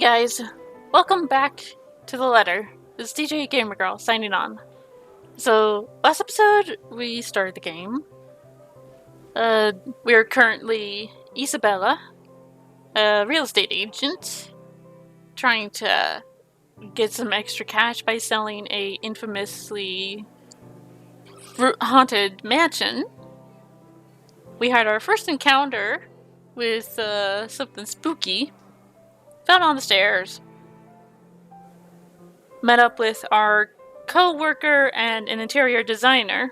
guys, welcome back to the letter. It's DJ Gamer Girl signing on. So, last episode we started the game. We are currently Isabella, a real estate agent, trying to get some extra cash by selling a infamously haunted mansion. We had our first encounter with something spooky. Found on the stairs. Met up with our co-worker and an interior designer.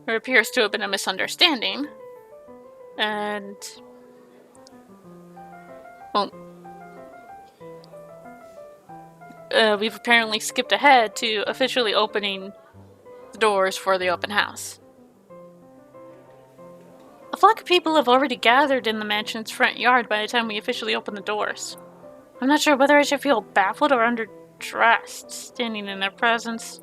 There appears to have been a misunderstanding. And... well... we've apparently skipped ahead to officially opening the doors for the open house. A flock of people have already gathered in the mansion's front yard by the time we officially open the doors. I'm not sure whether I should feel baffled or underdressed standing in their presence.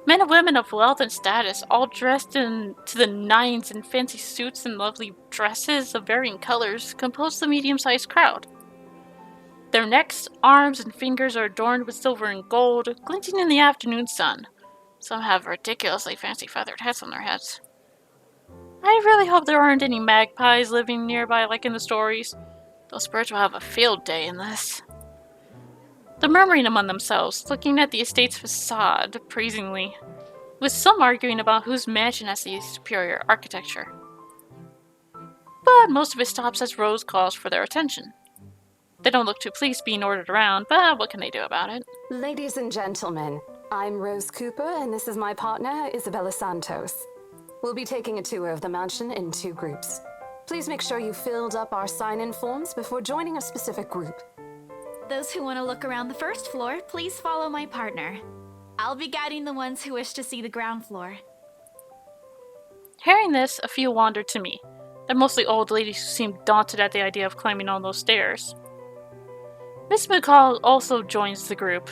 Men and women of wealth and status, all dressed in to the nines in fancy suits and lovely dresses of varying colors, compose the medium-sized crowd. Their necks, arms, and fingers are adorned with silver and gold, glinting in the afternoon sun. Some have ridiculously fancy feathered hats on their heads. I really hope there aren't any magpies living nearby like in the stories. Those birds will have a field day in this. They're murmuring among themselves, looking at the estate's facade praisingly, with some arguing about whose mansion has the superior architecture. But most of it stops as Rose calls for their attention. They don't look too pleased being ordered around, but what can they do about it? Ladies and gentlemen, I'm Rose Cooper, and this is my partner, Isabella Santos. We'll be taking a tour of the mansion in 2 groups. Please make sure you filled up our sign-in forms before joining a specific group. Those who want to look around the first floor, please follow my partner. I'll be guiding the ones who wish to see the ground floor. Hearing this, a few wandered to me. They're mostly old ladies who seem daunted at the idea of climbing all those stairs. Miss McCall also joins the group,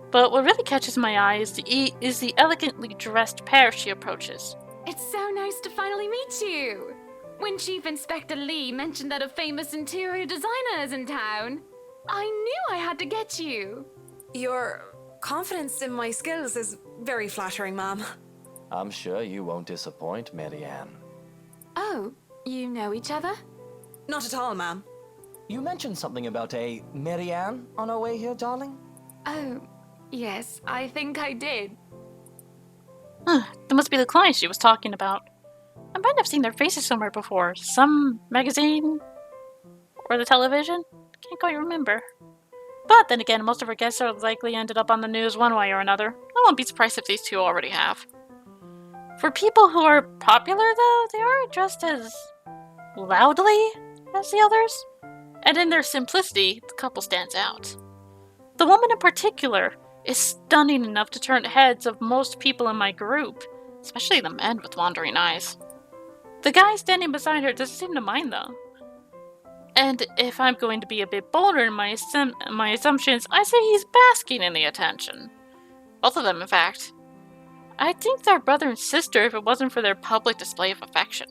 but what really catches my eye is the elegantly dressed pair she approaches. It's so nice to finally meet you! When Chief Inspector Lee mentioned that a famous interior designer is in town, I knew I had to get you. Your confidence in my skills is very flattering, ma'am. I'm sure you won't disappoint, Marianne. Oh, you know each other? Not at all, ma'am. You mentioned something about a Marianne on our way here, darling? Oh, yes, I think I did. That must be the client she was talking about. I might have seen their faces somewhere before. Some magazine? Or the television? Can't quite remember. But then again, most of our guests are likely ended up on the news one way or another. I won't be surprised if these two already have. For people who are popular, though, they aren't dressed as loudly as the others. And in their simplicity, the couple stands out. The woman in particular is stunning enough to turn heads of most people in my group, especially the men with wandering eyes. The guy standing beside her doesn't seem to mind, though. And if I'm going to be a bit bolder in my assumptions, I say he's basking in the attention. Both of them, in fact. I think they're brother and sister if it wasn't for their public display of affection.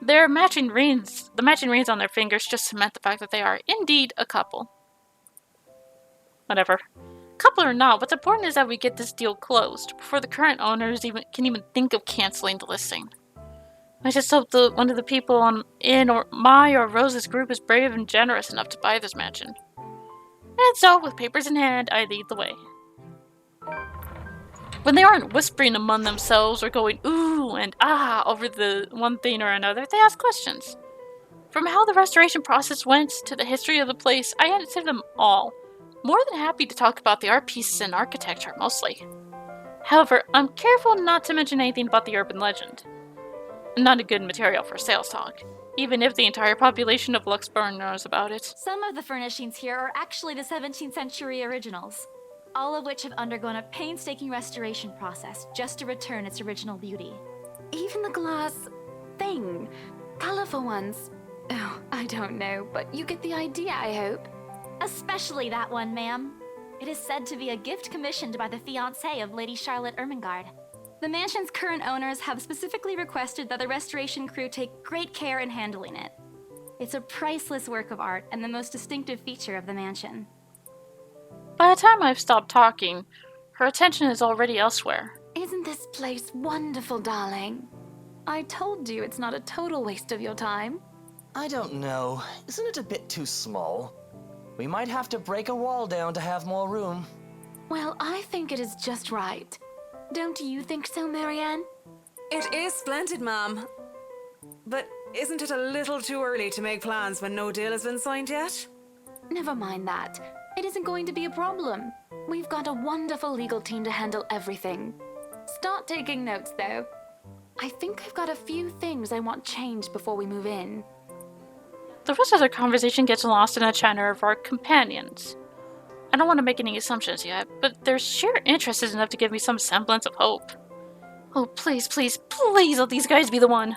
The matching rings on their fingers just cement the fact that they are indeed a couple. Whatever. Couple or not, what's important is that we get this deal closed before the current owners can even think of canceling the listing. I just hope that one of the people in my or Rose's group is brave and generous enough to buy this mansion. And so, with papers in hand, I lead the way. When they aren't whispering among themselves or going ooh and ah over the one thing or another, they ask questions. From how the restoration process went to the history of the place, I answer them all. More than happy to talk about the art pieces and architecture, mostly. However, I'm careful not to mention anything about the urban legend. Not a good material for sales talk, even if the entire population of Luxburn knows about it. Some of the furnishings here are actually the 17th century originals, all of which have undergone a painstaking restoration process just to return its original beauty. Even the glass thing. Colorful ones. Oh, I don't know, but you get the idea, I hope. Especially that one, ma'am. It is said to be a gift commissioned by the fiancé of Lady Charlotte Ermengarde. The mansion's current owners have specifically requested that the restoration crew take great care in handling it. It's a priceless work of art and the most distinctive feature of the mansion. By the time I've stopped talking, her attention is already elsewhere. Isn't this place wonderful, darling? I told you it's not a total waste of your time. I don't know. Isn't it a bit too small? We might have to break a wall down to have more room. Well, I think it is just right. Don't you think so, Marianne? It is splendid, ma'am. But isn't it a little too early to make plans when no deal has been signed yet? Never mind that. It isn't going to be a problem. We've got a wonderful legal team to handle everything. Start taking notes, though. I think I've got a few things I want changed before we move in. The rest of the conversation gets lost in the chatter of our companions. I don't want to make any assumptions yet, but their sheer interest is enough to give me some semblance of hope. Oh, please, please, please let these guys be the one.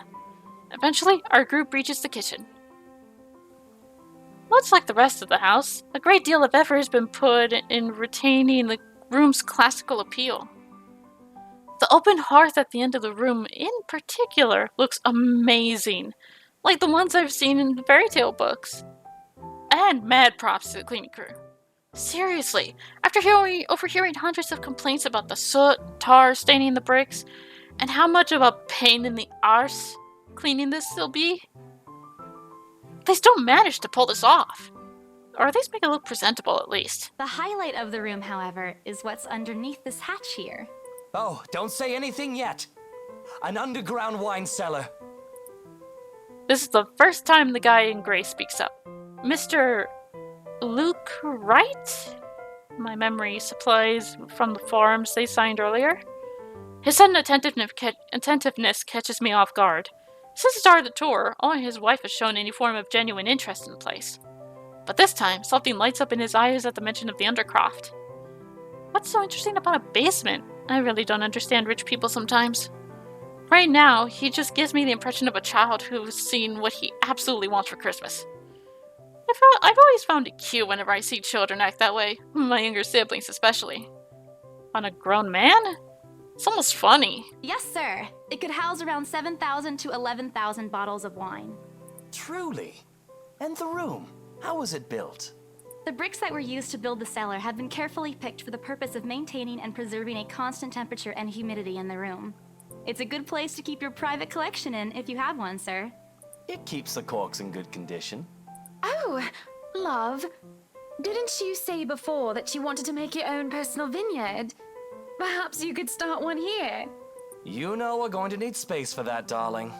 Eventually, our group reaches the kitchen. Much like the rest of the house, a great deal of effort has been put in retaining the room's classical appeal. The open hearth at the end of the room, in particular, looks amazing, like the ones I've seen in the fairy tale books. And mad props to the cleaning crew. Seriously, after overhearing hundreds of complaints about the soot, tar staining the bricks, and how much of a pain in the arse cleaning this will be, they still managed to pull this off. Or at least make it look presentable, at least. The highlight of the room, however, is what's underneath this hatch here. Oh, don't say anything yet. An underground wine cellar. This is the first time the guy in gray speaks up. Mr. Luke Wright? My memory supplies from the forums they signed earlier. His sudden attentiveness catches me off guard. Since the start of the tour, only his wife has shown any form of genuine interest in the place. But this time, something lights up in his eyes at the mention of the Undercroft. What's so interesting about a basement? I really don't understand rich people sometimes. Right now, he just gives me the impression of a child who's seen what he absolutely wants for Christmas. I've always found it cute whenever I see children act that way, my younger siblings especially. On a grown man? It's almost funny. Yes, sir. It could house around 7,000 to 11,000 bottles of wine. Truly. And the room, how was it built? The bricks that were used to build the cellar have been carefully picked for the purpose of maintaining and preserving a constant temperature and humidity in the room. It's a good place to keep your private collection in if you have one, sir. It keeps the corks in good condition. Oh, love. Didn't you say before that you wanted to make your own personal vineyard? Perhaps you could start one here. You know we're going to need space for that, darling.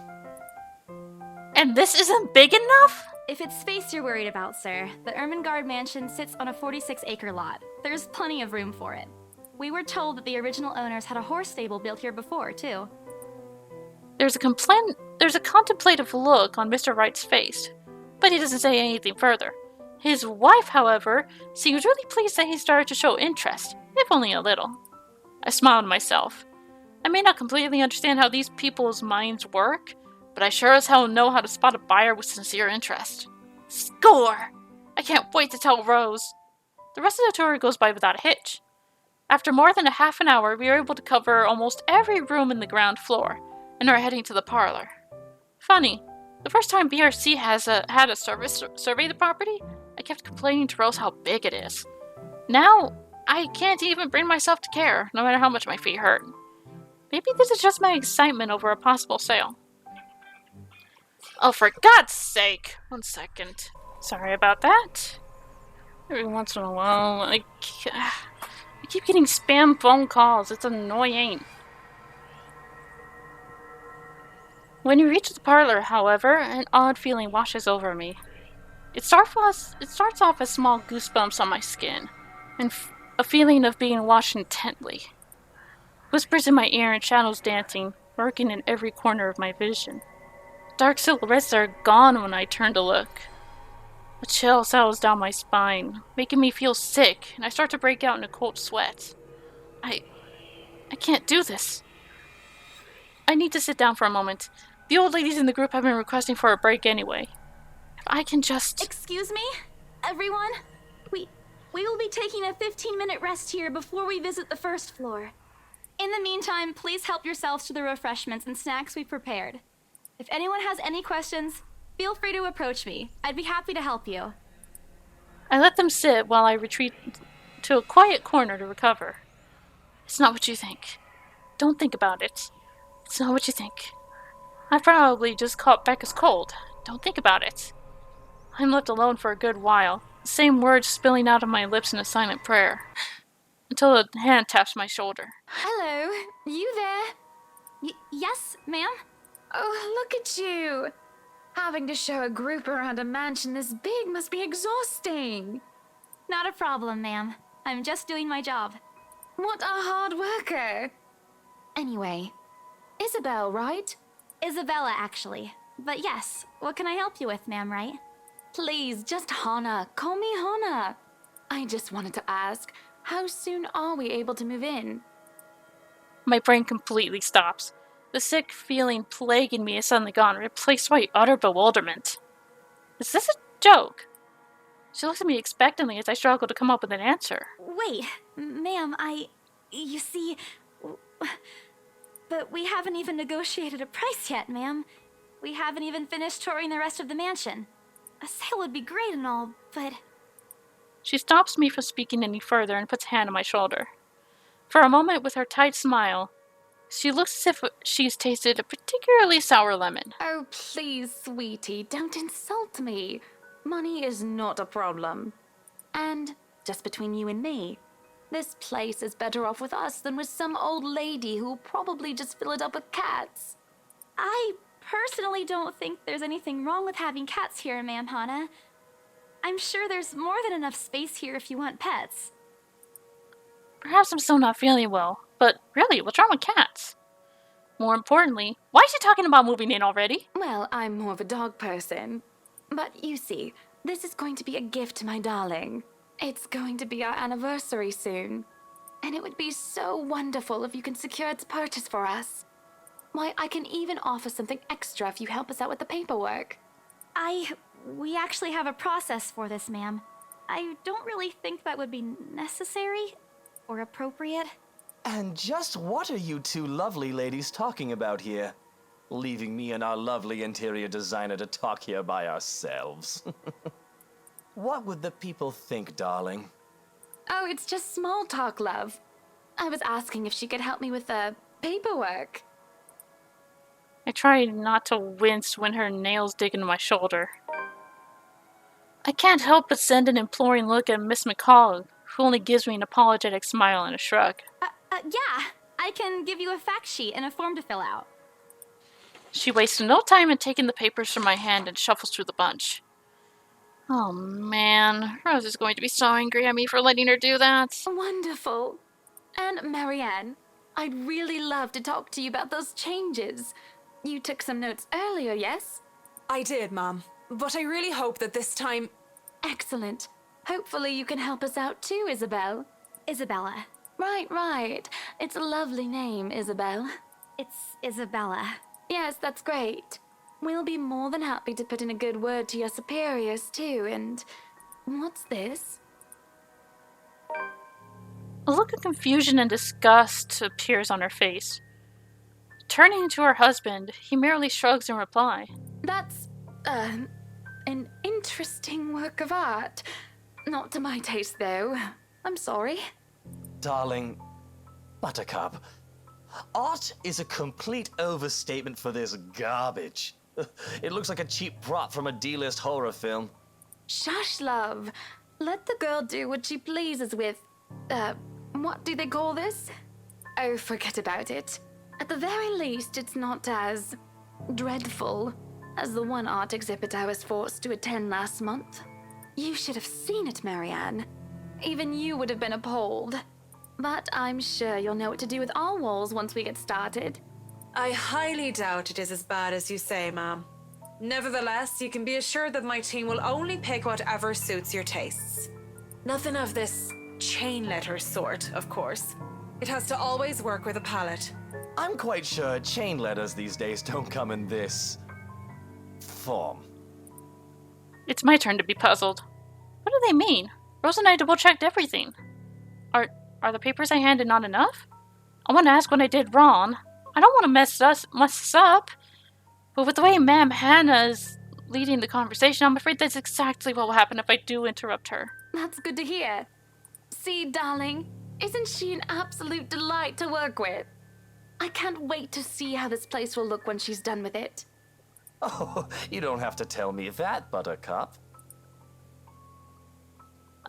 And this isn't big enough? If it's space you're worried about, sir, the Ermengarde mansion sits on a 46-acre lot. There's plenty of room for it. We were told that the original owners had a horse stable built here before, too. There's a contemplative look on Mr. Wright's face, but he doesn't say anything further. His wife, however, seems really pleased that he started to show interest, if only a little. I smiled to myself. I may not completely understand how these people's minds work, but I sure as hell know how to spot a buyer with sincere interest. Score! I can't wait to tell Rose. The rest of the tour goes by without a hitch. After more than a half an hour, we are able to cover almost every room in the ground floor, and are heading to the parlor. Funny, the first time BRC had a service survey the property, I kept complaining to Rose how big it is. Now, I can't even bring myself to care, no matter how much my feet hurt. Maybe this is just my excitement over a possible sale. Oh, for God's sake! 1 second. Sorry about that. Every once in a while, I keep getting spam phone calls. It's annoying. When you reach the parlor, however, an odd feeling washes over me. It starts off as small goosebumps on my skin, and a feeling of being watched intently. Whispers in my ear and shadows dancing, lurking in every corner of my vision. Dark silhouettes are gone when I turn to look. A chill settles down my spine, making me feel sick, and I start to break out in a cold sweat. I can't do this. I need to sit down for a moment. The old ladies in the group have been requesting for a break anyway. If I can just... Excuse me? Everyone? We will be taking a 15-minute rest here before we visit the first floor. In the meantime, please help yourselves to the refreshments and snacks we've prepared. If anyone has any questions, Feel free to approach me. I'd be happy to help you. I let them sit while I retreat to a quiet corner to recover. It's not what you think. Don't think about it. It's not what you think. I probably just caught Becca's cold. Don't think about it. I'm left alone for a good while, the same words spilling out of my lips in a silent prayer, until a hand taps my shoulder. Hello, you there? Yes, ma'am? Oh, look at you. Having to show a group around a mansion this big must be exhausting. Not a problem, ma'am. I'm just doing my job. What a hard worker. Anyway, Isabel, right? Isabella, actually. But yes, what can I help you with, ma'am, right? Please, just Hannah. Call me Hannah. I just wanted to ask, how soon are we able to move in? My brain completely stops. The sick feeling plaguing me is suddenly gone, replaced by utter bewilderment. Is this a joke? She looks at me expectantly as I struggle to come up with an answer. Wait, ma'am, you see... But we haven't even negotiated a price yet, ma'am. We haven't even finished touring the rest of the mansion. A sale would be great and all, but... She stops me from speaking any further and puts a hand on my shoulder. For a moment, with her tight smile, she looks as if she's tasted a particularly sour lemon. Oh, please, sweetie, don't insult me. Money is not a problem. And, just between you and me, this place is better off with us than with some old lady who'll probably just fill it up with cats. I personally don't think there's anything wrong with having cats here, ma'am Hannah. I'm sure there's more than enough space here if you want pets. Perhaps I'm still not feeling well, but really, what's wrong with cats? More importantly, why is she talking about moving in already? Well, I'm more of a dog person. But you see, this is going to be a gift to my darling. It's going to be our anniversary soon. And it would be so wonderful if you can secure its purchase for us. Why, I can even offer something extra if you help us out with the paperwork. We actually have a process for this, ma'am. I don't really think that would be necessary or appropriate. And just what are you two lovely ladies talking about here? Leaving me and our lovely interior designer to talk here by ourselves. What would the people think, darling? Oh, it's just small talk, love. I was asking if she could help me with the paperwork. I try not to wince when her nails dig into my shoulder. I can't help but send an imploring look at Miss McCall, who only gives me an apologetic smile and a shrug. Yeah, I can give you a fact sheet and a form to fill out. She wasted no time in taking the papers from my hand and shuffles through the bunch. Oh man, Rose is going to be so angry at me for letting her do that. Wonderful. And Marianne, I'd really love to talk to you about those changes. You took some notes earlier, yes? I did, Mom. But I really hope that this time... Excellent. Hopefully you can help us out too, Isabel. Isabella. Right. It's a lovely name, Isabel. It's Isabella. Yes, that's great. We'll be more than happy to put in a good word to your superiors too, and... What's this? A look of confusion and disgust appears on her face. Turning to her husband, he merely shrugs in reply. That's, an interesting work of art. Not to my taste, though. I'm sorry. Darling, Buttercup, art is a complete overstatement for this garbage. It looks like a cheap prop from a D-list horror film. Shush, love. Let the girl do what she pleases with, what do they call this? Oh, forget about it. At the very least, it's not as dreadful as the one art exhibit I was forced to attend last month. You should have seen it, Marianne. Even you would have been appalled. But I'm sure you'll know what to do with our walls once we get started. I highly doubt it is as bad as you say, Ma'am. Nevertheless, you can be assured that my team will only pick whatever suits your tastes. Nothing of this chain letter sort, of course. It has to always work with a palette. I'm quite sure chain letters these days don't come in this form. It's my turn to be puzzled. What do they mean? Rose and I double-checked everything. Are the papers I handed not enough? I want to ask what I did wrong. I don't want to mess us up. But with the way Ma'am Hannah's leading the conversation. I'm afraid that's exactly what will happen if I do interrupt her. That's good to hear. See, darling, isn't she an absolute delight to work with? I can't wait to see how this place will look when she's done with it. Oh, you don't have to tell me that, Buttercup.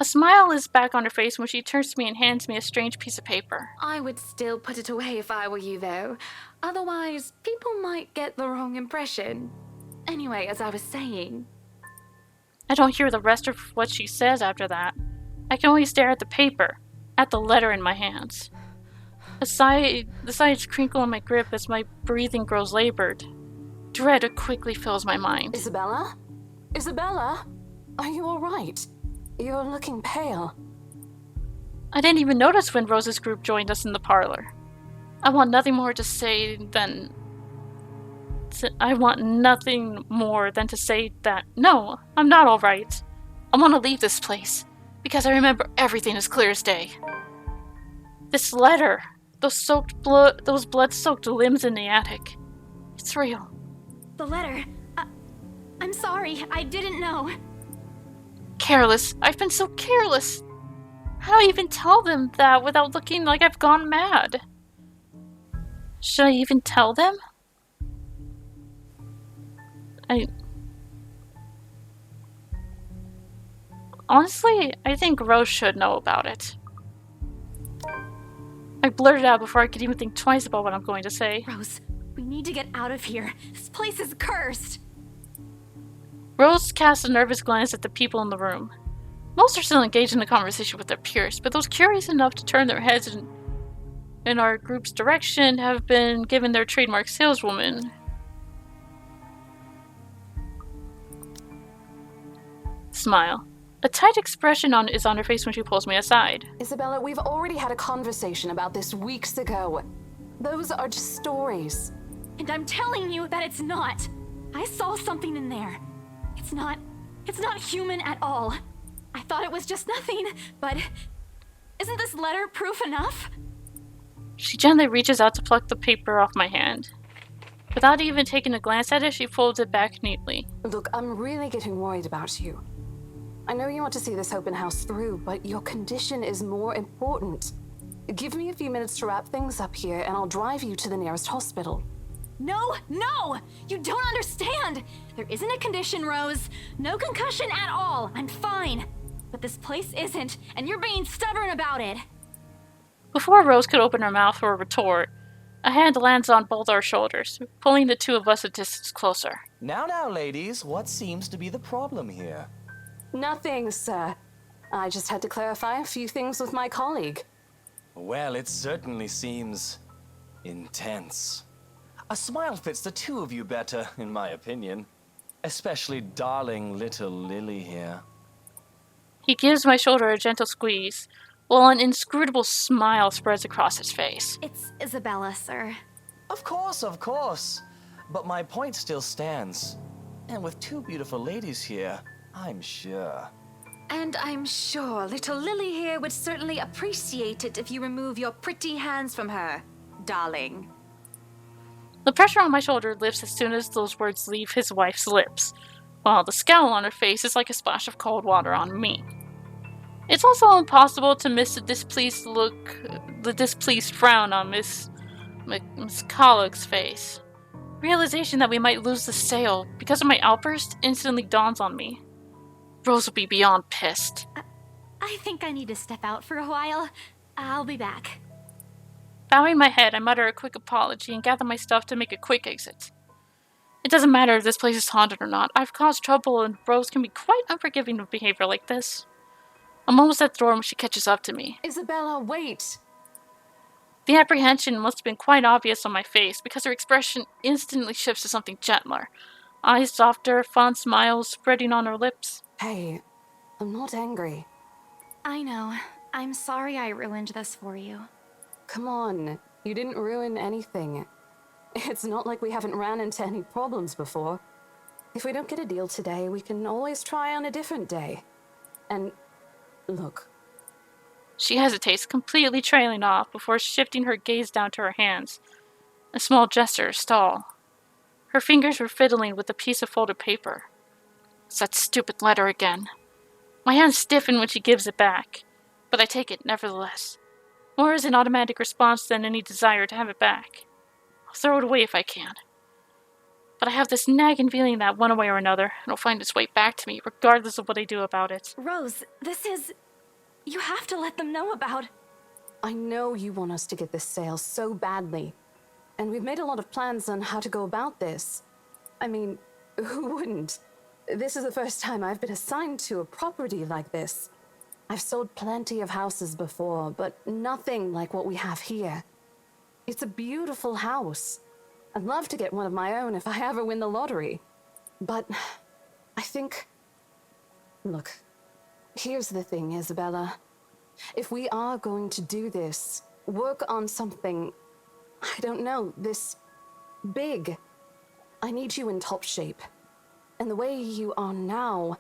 A smile is back on her face when she turns to me and hands me a strange piece of paper. I would still put it away if I were you, though. Otherwise, people might get the wrong impression. Anyway, as I was saying... I don't hear the rest of what she says after that. I can only stare at the paper, at the letter in my hands. The sides crinkle in my grip as my breathing grows labored. Dread quickly fills my mind. Isabella? Isabella? Are you alright? You're looking pale. I didn't even notice when Rose's group joined us in the parlor. I want nothing more to say than to say that, no, I'm not alright. I want to leave this place, because I remember everything as clear as day. This letter, those blood-soaked limbs in the attic. It's real. The letter. I'm sorry, I didn't know. Careless. I've been so careless. How do I even tell them that without looking like I've gone mad? Should I even tell them? Honestly, I think Rose should know about it. I blurted out before I could even think twice about what I'm going to say. Rose, we need to get out of here. This place is cursed. Rose cast a nervous glance at the people in the room. Most are still engaged in a conversation with their peers, but those curious enough to turn their heads in our group's direction have been given their trademark saleswoman. Smile. A tight expression is on her face when she pulls me aside. Isabella, we've already had a conversation about this weeks ago. Those are just stories. And I'm telling you that it's not. I saw something in there. It's not human at all. I thought it was just nothing, but isn't this letter proof enough? She gently reaches out to pluck the paper off my hand. Without even taking a glance at it, she folds it back neatly. Look, I'm really getting worried about you. I know you want to see this open house through, but your condition is more important. Give me a few minutes to wrap things up here, and I'll drive you to the nearest hospital. No! You don't understand! There isn't a condition, Rose. No concussion at all. I'm fine. But this place isn't, and you're being stubborn about it. Before Rose could open her mouth for a retort, a hand lands on both our shoulders, pulling the two of us a distance closer. Now, ladies, what seems to be the problem here? Nothing, sir. I just had to clarify a few things with my colleague. Well, it certainly seems intense. A smile fits the two of you better, in my opinion. Especially darling little Lily here. He gives my shoulder a gentle squeeze, while an inscrutable smile spreads across his face. It's Isabella, sir. Of course. But my point still stands. And with two beautiful ladies here, I'm sure. And I'm sure little Lily here would certainly appreciate it if you remove your pretty hands from her, darling. The pressure on my shoulder lifts as soon as those words leave his wife's lips, while the scowl on her face is like a splash of cold water on me. It's also impossible to miss the displeased frown on Miss Collick's face. Realization that we might lose the sale because of my outburst instantly dawns on me. Rose will be beyond pissed. I think I need to step out for a while. I'll be back. Bowing my head, I mutter a quick apology and gather my stuff to make a quick exit. It doesn't matter if this place is haunted or not. I've caused trouble and Rose can be quite unforgiving of behavior like this. I'm almost at the door when she catches up to me. Isabella, wait! The apprehension must have been quite obvious on my face because her expression instantly shifts to something gentler. Eyes softer, fond smiles spreading on her lips. Hey, I'm not angry. I know. I'm sorry I ruined this for you. Come on, you didn't ruin anything. It's not like we haven't ran into any problems before. If we don't get a deal today, we can always try on a different day. And look. She hesitates, completely trailing off before shifting her gaze down to her hands. A small gesture to stall. Her fingers were fiddling with a piece of folded paper. It's that stupid letter again. My hands stiffen when she gives it back, but I take it nevertheless. More as an automatic response than any desire to have it back. I'll throw it away if I can. But I have this nagging feeling that one way or another, it'll find its way back to me, regardless of what I do about it. Rose, this is... You have to let them know about... I know you want us to get this sale so badly. And we've made a lot of plans on how to go about this. I mean, who wouldn't? This is the first time I've been assigned to a property like this. I've sold plenty of houses before, but nothing like what we have here. It's a beautiful house. I'd love to get one of my own if I ever win the lottery. But I think... Look, here's the thing, Isabella. If we are going to do this, work on something, I don't know, this big, I need you in top shape. And the way you are now...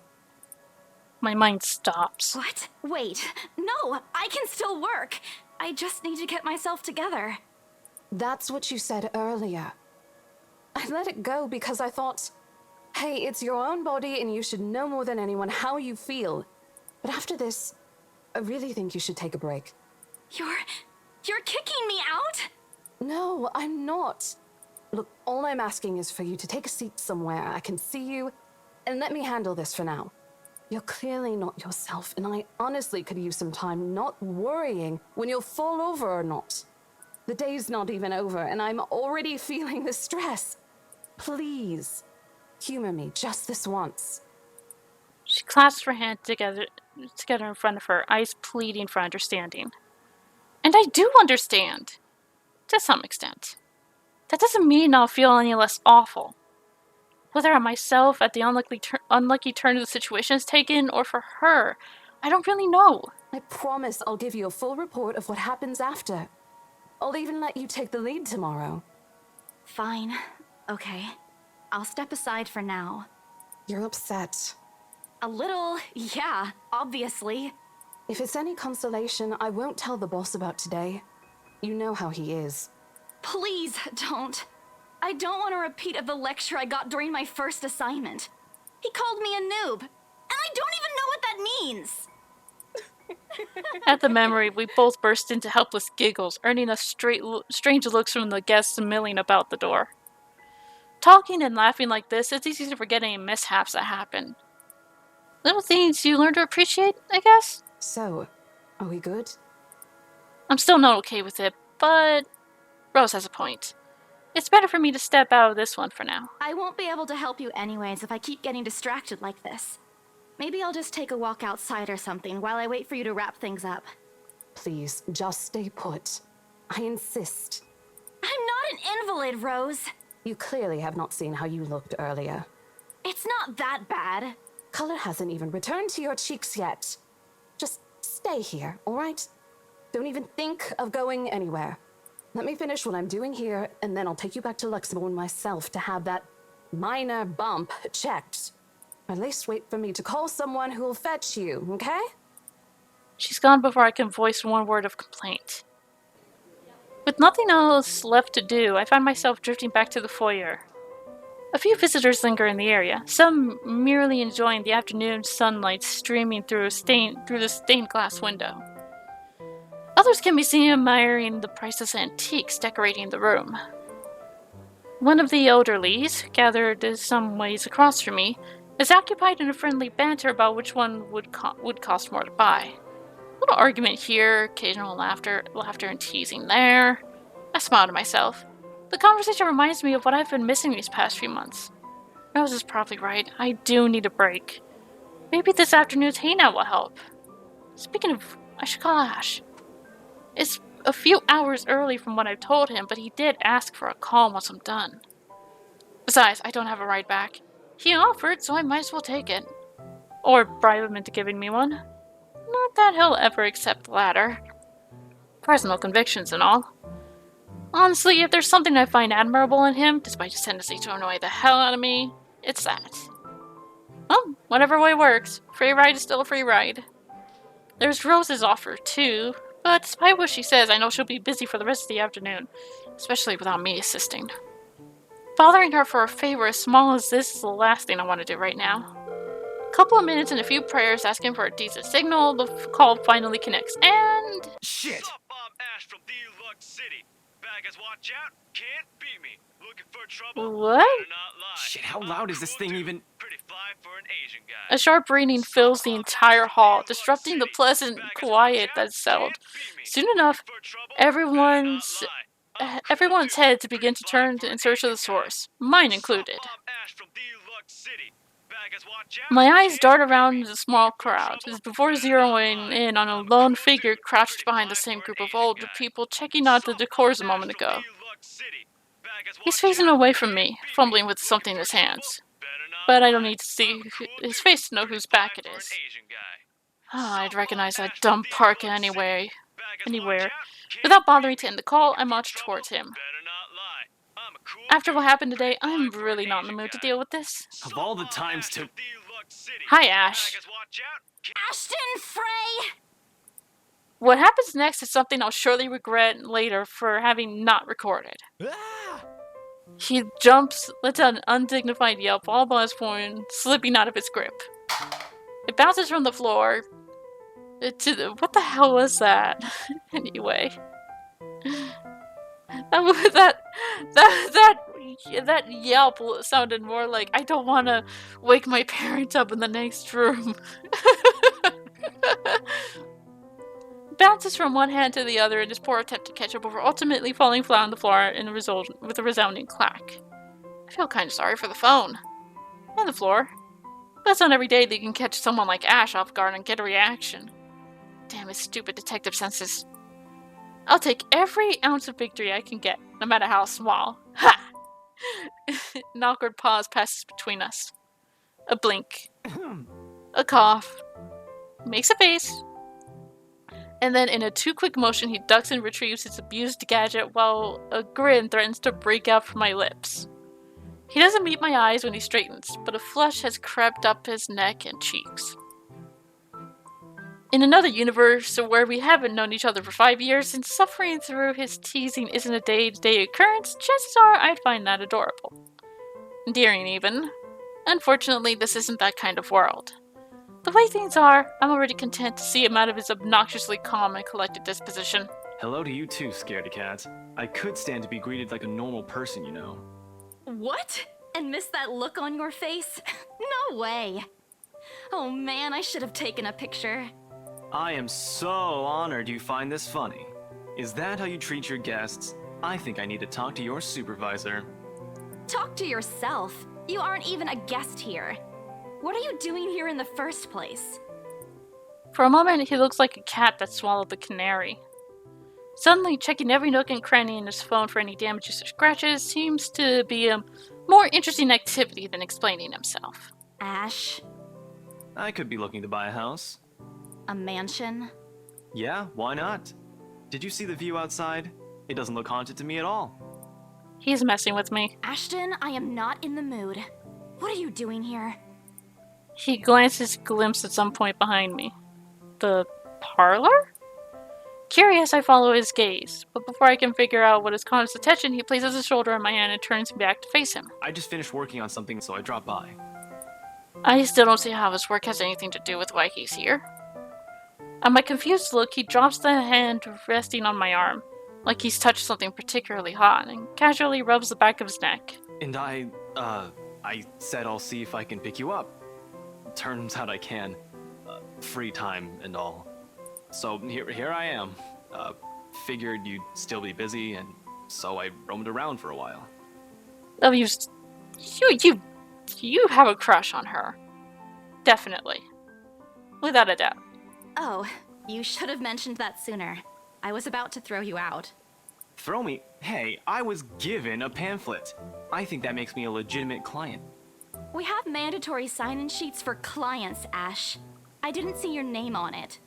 My mind stops. What? Wait. No, I can still work. I just need to get myself together. That's what you said earlier. I let it go because I thought, hey, it's your own body and you should know more than anyone how you feel. But after this, I really think you should take a break. You're kicking me out? No, I'm not. Look, all I'm asking is for you to take a seat somewhere I can see you, and let me handle this for now. You're clearly not yourself, and I honestly could use some time not worrying when you'll fall over or not. The day's not even over, and I'm already feeling the stress. Please, humor me just this once. She clasps her hands together in front of her, eyes pleading for understanding. And I do understand. To some extent. That doesn't mean I'll feel any less awful. Whether I'm myself at the unlucky turn of the situation is taken, or for her, I don't really know. I promise I'll give you a full report of what happens after. I'll even let you take the lead tomorrow. Fine. Okay. I'll step aside for now. You're upset. A little, yeah, obviously. If it's any consolation, I won't tell the boss about today. You know how he is. Please don't. I don't want a repeat of the lecture I got during my first assignment. He called me a noob, and I don't even know what that means. At the memory, we both burst into helpless giggles, earning us strange looks from the guests milling about the door. Talking and laughing like this, it's easy to forget any mishaps that happen. Little things you learn to appreciate, I guess? So, are we good? I'm still not okay with it, but Rose has a point. It's better for me to step out of this one for now. I won't be able to help you anyways if I keep getting distracted like this. Maybe I'll just take a walk outside or something while I wait for you to wrap things up. Please, just stay put. I insist. I'm not an invalid, Rose. You clearly have not seen how you looked earlier. It's not that bad. Color hasn't even returned to your cheeks yet. Just stay here, all right? Don't even think of going anywhere. Let me finish what I'm doing here, and then I'll take you back to Luxembourg myself to have that minor bump checked. At least wait for me to call someone who will fetch you, okay? She's gone before I can voice one word of complaint. With nothing else left to do, I find myself drifting back to the foyer. A few visitors linger in the area, some merely enjoying the afternoon sunlight streaming through the stained glass window. Others can be seen admiring the priceless antiques decorating the room. One of the elderlies, gathered some ways across from me, is occupied in a friendly banter about which one would cost more to buy. Little argument here, occasional laughter and teasing there. I smile to myself. The conversation reminds me of what I've been missing these past few months. Rose is probably right. I do need a break. Maybe this afternoon's hangout will help. Speaking of, I should call Ash. It's a few hours early from what I've told him, but he did ask for a call once I'm done. Besides, I don't have a ride back. He offered, so I might as well take it. Or bribe him into giving me one. Not that he'll ever accept the latter. Personal convictions and all. Honestly, if there's something I find admirable in him, despite his tendency to annoy the hell out of me, it's that. Well, whatever way works. Free ride is still a free ride. There's Rose's offer, too, but despite what she says, I know she'll be busy for the rest of the afternoon, especially without me assisting. Bothering her for a favor as small as this is the last thing I want to do right now. Couple of minutes and a few prayers asking for a decent signal, the call finally connects, and... Shit! Sup, I'm Ash from Deluxe City. Baggers, watch out. Can't beat me. Looking for trouble? What? Better not lie. Shit, how I'm loud is this cool thing dude. even? Pretty fly for an Asian guy. A sharp ringing fills the entire hall, disrupting the pleasant quiet that settled. Soon enough, everyone's heads begin to turn in search of the source, mine included. My eyes dart around the small crowd before zeroing in on a lone figure crouched behind the same group of older people checking out the decors a moment ago. He's facing away from me, fumbling with something in his hands. But I don't need to see his face to know whose back it is. I'd recognize that dumb park anywhere. Without bothering to end the call, I marched towards him. After what happened today, I'm really not in the mood to deal with this. Of all the times to... Hi, Ash. Ashton Frey! What happens next is something I'll surely regret later for having not recorded. He jumps, lets out an undignified yelp, all by his phone slipping out of his grip. It bounces from the floor what the hell was that? Anyway. That yelp sounded more like, I don't want to wake my parents up in the next room. Bounces from one hand to the other in his poor attempt to catch up before ultimately falling flat on the floor with a resounding clack. I feel kind of sorry for the phone. And the floor. But it's not every day that you can catch someone like Ash off guard and get a reaction. Damn his stupid detective senses. I'll take every ounce of victory I can get, no matter how small. Ha! An awkward pause passes between us. A blink. A cough. Makes a face. And then in a too-quick motion, he ducks and retrieves his abused gadget while a grin threatens to break out from my lips. He doesn't meet my eyes when he straightens, but a flush has crept up his neck and cheeks. In another universe where we haven't known each other for 5 years and suffering through his teasing isn't a day-to-day occurrence, chances are I'd find that adorable. Endearing, even. Unfortunately, this isn't that kind of world. The way things are, I'm already content to see him out of his obnoxiously calm and collected disposition. Hello to you too, scaredy cat. I could stand to be greeted like a normal person, you know. What? And miss that look on your face? No way. Oh man, I should have taken a picture. I am so honored you find this funny. Is that how you treat your guests? I think I need to talk to your supervisor. Talk to yourself. You aren't even a guest here. What are you doing here in the first place? For a moment, he looks like a cat that swallowed the canary. Suddenly, checking every nook and cranny in his phone for any damages or scratches seems to be a more interesting activity than explaining himself. Ash, I could be looking to buy a house. a mansion? Yeah, why not? Did you see the view outside? It doesn't look haunted to me at all. He's messing with me. Ashton, I am not in the mood. What are you doing here? He glances glimpse at some point behind me. The parlor? Curious, I follow his gaze, but before I can figure out what has caught his attention, he places his shoulder on my hand and turns me back to face him. I just finished working on something, so I dropped by. I still don't see how his work has anything to do with why he's here. At my confused look, he drops the hand resting on my arm, like he's touched something particularly hot, and casually rubs the back of his neck. And I said I'll see if I can pick you up. Turns out I can. Free time and all. So here I am. Figured you'd still be busy, and so I roamed around for a while. Oh, you have a crush on her. Definitely. Without a doubt. Oh, you should have mentioned that sooner. I was about to throw you out. Throw me? Hey, I was given a pamphlet. I think that makes me a legitimate client. We have mandatory sign-in sheets for clients, Ash. I didn't see your name on it.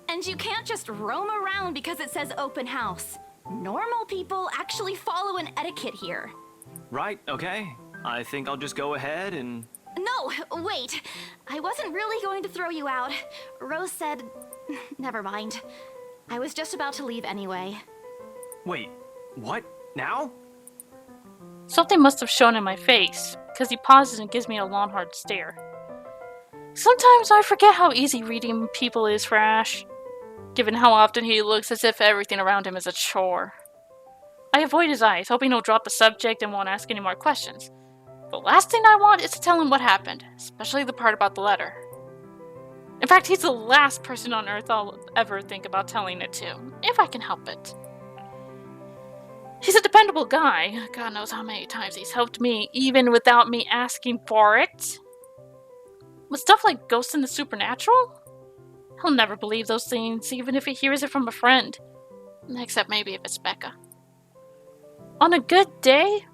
And you can't just roam around because it says open house. Normal people actually follow an etiquette here. Right, okay. I think I'll just go ahead and... No, wait. I wasn't really going to throw you out. Rose said... Never mind. I was just about to leave anyway. Wait, what? Now? Something must have shown in my face, because he pauses and gives me a long, hard stare. Sometimes I forget how easy reading people is for Ash, given how often he looks as if everything around him is a chore. I avoid his eyes, hoping he'll drop the subject and won't ask any more questions. The last thing I want is to tell him what happened, especially the part about the letter. In fact, he's the last person on Earth I'll ever think about telling it to, if I can help it. He's a dependable guy. God knows how many times he's helped me, even without me asking for it. With stuff like ghosts and the supernatural? He'll never believe those things, even if he hears it from a friend. Except maybe if it's Becca. On a good day,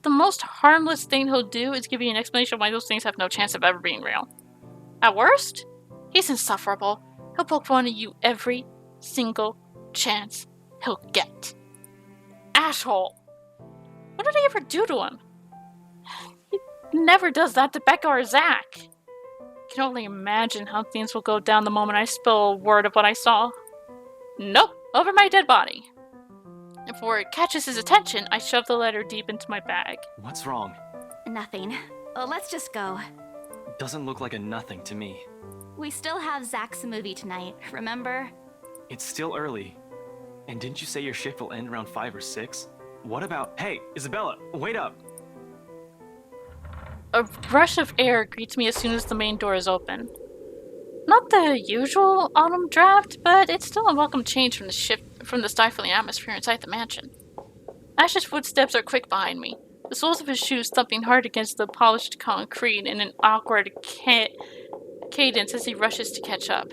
the most harmless thing he'll do is give you an explanation why those things have no chance of ever being real. At worst, he's insufferable. He'll poke fun at you every single chance he'll get. Asshole! What did I ever do to him? He never does that to Becca or Zach. I can only imagine how things will go down the moment I spill a word of what I saw. Nope, over my dead body. Before it catches his attention, I shove the letter deep into my bag. What's wrong? Nothing. Let's just go. Doesn't look like a nothing to me. We still have Zach's movie tonight, remember? It's still early. And didn't you say your shift will end around 5 or 6? What about... Hey, Isabella, wait up! A rush of air greets me as soon as the main door is open. Not the usual autumn draft, but it's still a welcome change from the stifling atmosphere inside the mansion. Ash's footsteps are quick behind me, the soles of his shoes thumping hard against the polished concrete in an awkward cadence as he rushes to catch up.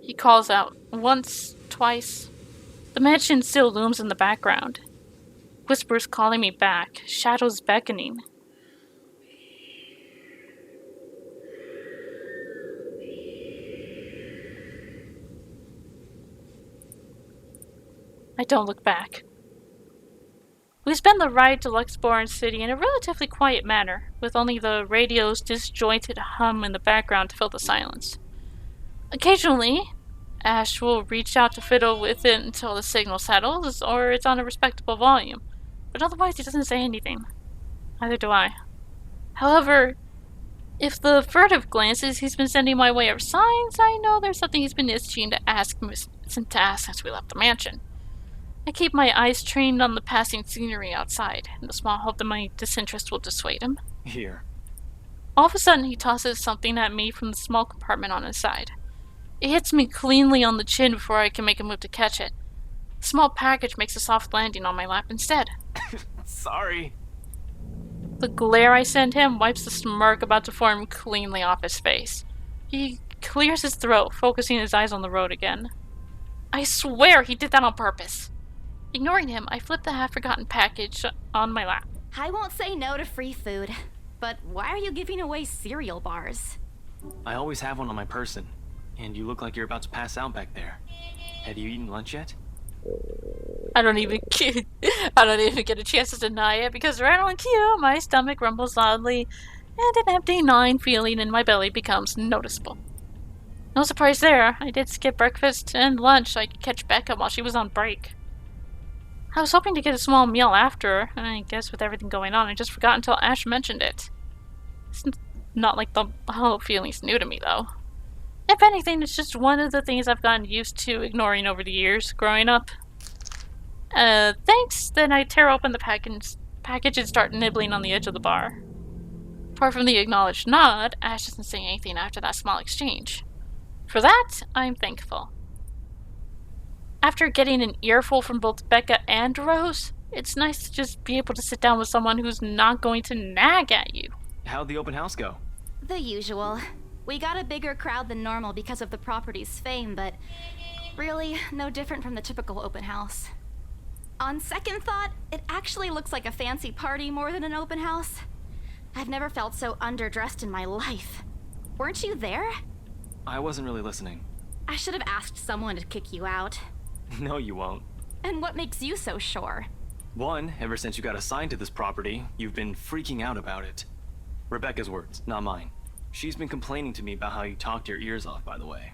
He calls out once, twice. The mansion still looms in the background. Whispers calling me back, shadows beckoning. I don't look back. We spend the ride to Luxborn City in a relatively quiet manner, with only the radio's disjointed hum in the background to fill the silence. Occasionally, Ash will reach out to fiddle with it until the signal settles, or it's on a respectable volume, but otherwise he doesn't say anything. Neither do I. However, if the furtive glances he's been sending my way are signs, I know there's something he's been itching to ask since we left the mansion. I keep my eyes trained on the passing scenery outside, in the small hope that my disinterest will dissuade him. Here. All of a sudden, he tosses something at me from the small compartment on his side. It hits me cleanly on the chin before I can make a move to catch it. The small package makes a soft landing on my lap instead. Sorry. The glare I send him wipes the smirk about to form cleanly off his face. He clears his throat, focusing his eyes on the road again. I swear he did that on purpose. Ignoring him, I flip the half-forgotten package on my lap. I won't say no to free food, but why are you giving away cereal bars? I always have one on my person, and you look like you're about to pass out back there. Have you eaten lunch yet? I don't even get a chance to deny it, because right on cue, my stomach rumbles loudly, and an empty gnawing feeling in my belly becomes noticeable. No surprise there. I did skip breakfast and lunch so I could catch Becca while she was on break. I was hoping to get a small meal after, and I guess with everything going on, I just forgot until Ash mentioned it. It's not like the whole feeling's new to me, though. If anything, it's just one of the things I've gotten used to ignoring over the years growing up. Thanks, then I tear open the package and start nibbling on the edge of the bar. Apart from the acknowledged nod, Ash doesn't say anything after that small exchange. For that, I'm thankful. After getting an earful from both Becca and Rose, it's nice to just be able to sit down with someone who's not going to nag at you. How'd the open house go? The usual. We got a bigger crowd than normal because of the property's fame, but really, no different from the typical open house. On second thought, it actually looks like a fancy party more than an open house. I've never felt so underdressed in my life. Weren't you there? I wasn't really listening. I should have asked someone to kick you out. No, you won't. And what makes you so sure? One, ever since you got assigned to this property, you've been freaking out about it. Rebecca's words, not mine. She's been complaining to me about how you talked your ears off, by the way.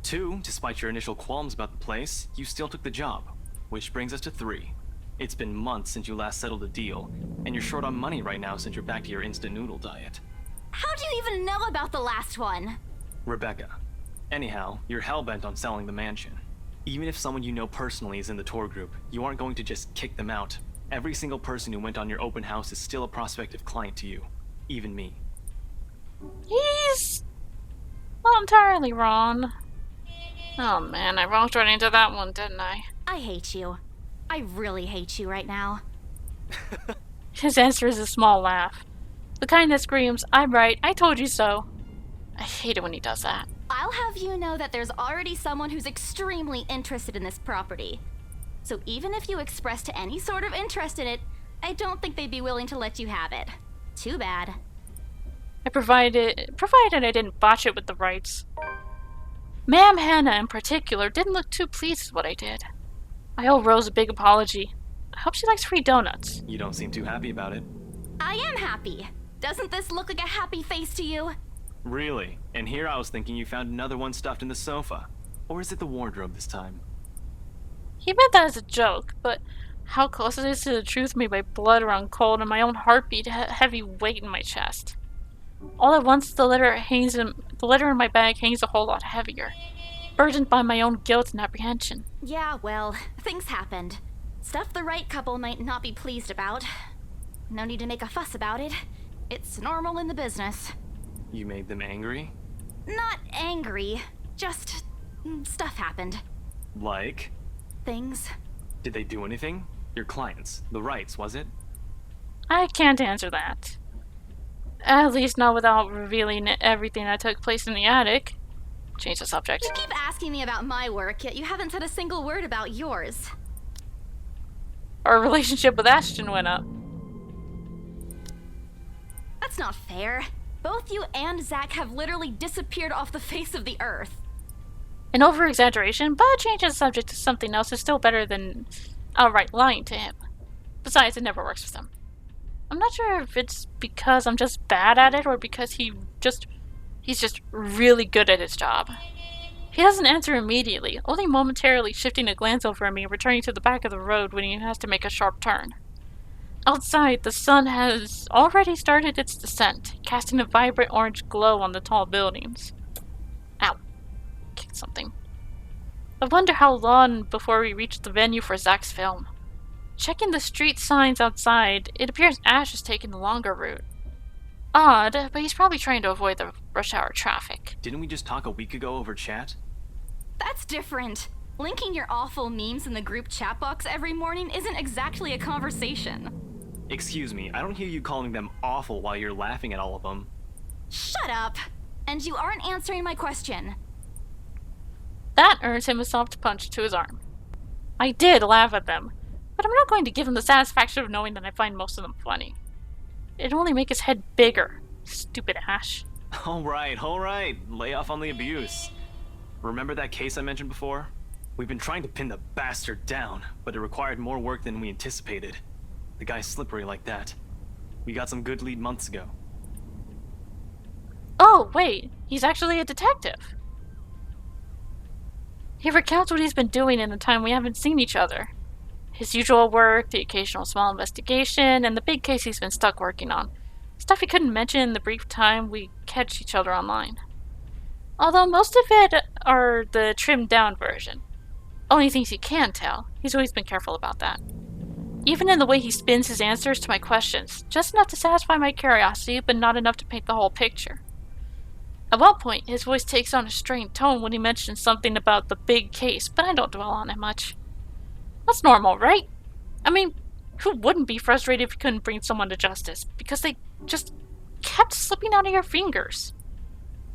Two, despite your initial qualms about the place, you still took the job. Which brings us to three. It's been months since you last settled a deal, and you're short on money right now since you're back to your instant noodle diet. How do you even know about the last one? Rebecca. Anyhow, you're hellbent on selling the mansion. Even if someone you know personally is in the tour group, you aren't going to just kick them out. Every single person who went on your open house is still a prospective client to you. Even me. He's not entirely wrong. Oh man, I walked right into that one, didn't I? I hate you. I really hate you right now. His answer is a small laugh. The kind that screams, I'm right, I told you so. I hate it when he does that. I'll have you know that there's already someone who's extremely interested in this property. So even if you expressed any sort of interest in it, I don't think they'd be willing to let you have it. Too bad. Provided I didn't botch it with the rights. Ma'am Hannah in particular didn't look too pleased with what I did. I owe Rose a big apology. I hope she likes free donuts. You don't seem too happy about it. I am happy. Doesn't this look like a happy face to you? Really? And here I was thinking you found another one stuffed in the sofa. Or is it the wardrobe this time? He meant that as a joke, but how close it is to the truth made my blood run cold and my own heartbeat heavy weight in my chest. All at once, the letter in my bag hangs a whole lot heavier, burdened by my own guilt and apprehension. Yeah, well, things happened. Stuff the right couple might not be pleased about. No need to make a fuss about it. It's normal in the business. You made them angry? Not angry, just stuff happened. Like? Things. Did they do anything? Your clients. The rights, was it? I can't answer that. At least not without revealing everything that took place in the attic. Change the subject. You keep asking me about my work, yet you haven't said a single word about yours. Our relationship with Ashton went up. That's not fair. Both you and Zach have literally disappeared off the face of the earth. An over-exaggeration, but changing the subject to something else is still better than outright lying to him. Besides, it never works with him. I'm not sure if it's because I'm just bad at it or because he's just really good at his job. He doesn't answer immediately, only momentarily shifting a glance over at me and returning to the back of the road when he has to make a sharp turn. Outside, the sun has already started its descent, casting a vibrant orange glow on the tall buildings. Ow. Kicked something. I wonder how long before we reach the venue for Zach's film. Checking the street signs outside, it appears Ash is taking the longer route. Odd, but he's probably trying to avoid the rush hour traffic. Didn't we just talk a week ago over chat? That's different. Linking your awful memes in the group chat box every morning isn't exactly a conversation. Excuse me, I don't hear you calling them awful while you're laughing at all of them. Shut up! And you aren't answering my question. That earns him a soft punch to his arm. I did laugh at them, but I'm not going to give him the satisfaction of knowing that I find most of them funny. It'd only make his head bigger. Stupid Ash. Alright. Lay off on the abuse. Remember that case I mentioned before? We've been trying to pin the bastard down, but it required more work than we anticipated. The guy's slippery like that. We got some good lead months ago. Oh, wait, he's actually a detective. He recounts what he's been doing in the time we haven't seen each other. His usual work, the occasional small investigation, and the big case he's been stuck working on. Stuff he couldn't mention in the brief time we catch each other online. Although most of it are the trimmed down version. Only things he can tell. He's always been careful about that. Even in the way he spins his answers to my questions, just enough to satisfy my curiosity, but not enough to paint the whole picture. At one point, his voice takes on a strained tone when he mentions something about the big case, but I don't dwell on it much. That's normal, right? I mean, who wouldn't be frustrated if you couldn't bring someone to justice, because they just kept slipping out of your fingers?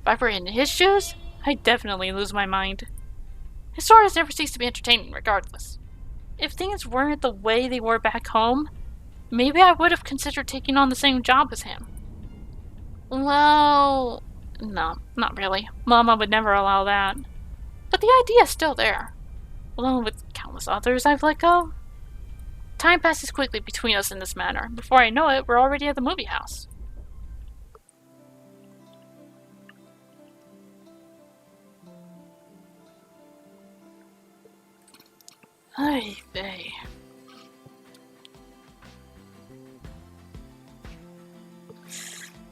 If I were in his shoes, I'd definitely lose my mind. His stories never cease to be entertaining, regardless. If things weren't the way they were back home, maybe I would have considered taking on the same job as him. Well, no, not really. Mama would never allow that. But the idea's still there, along with countless others I've let go. Time passes quickly between us in this manner. Before I know it, we're already at the movie house. Ay, vey.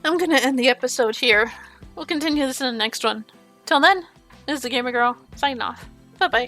I'm gonna end the episode here. We'll continue this in the next one. Till then, this is the Gamer Girl, signing off. Bye-bye.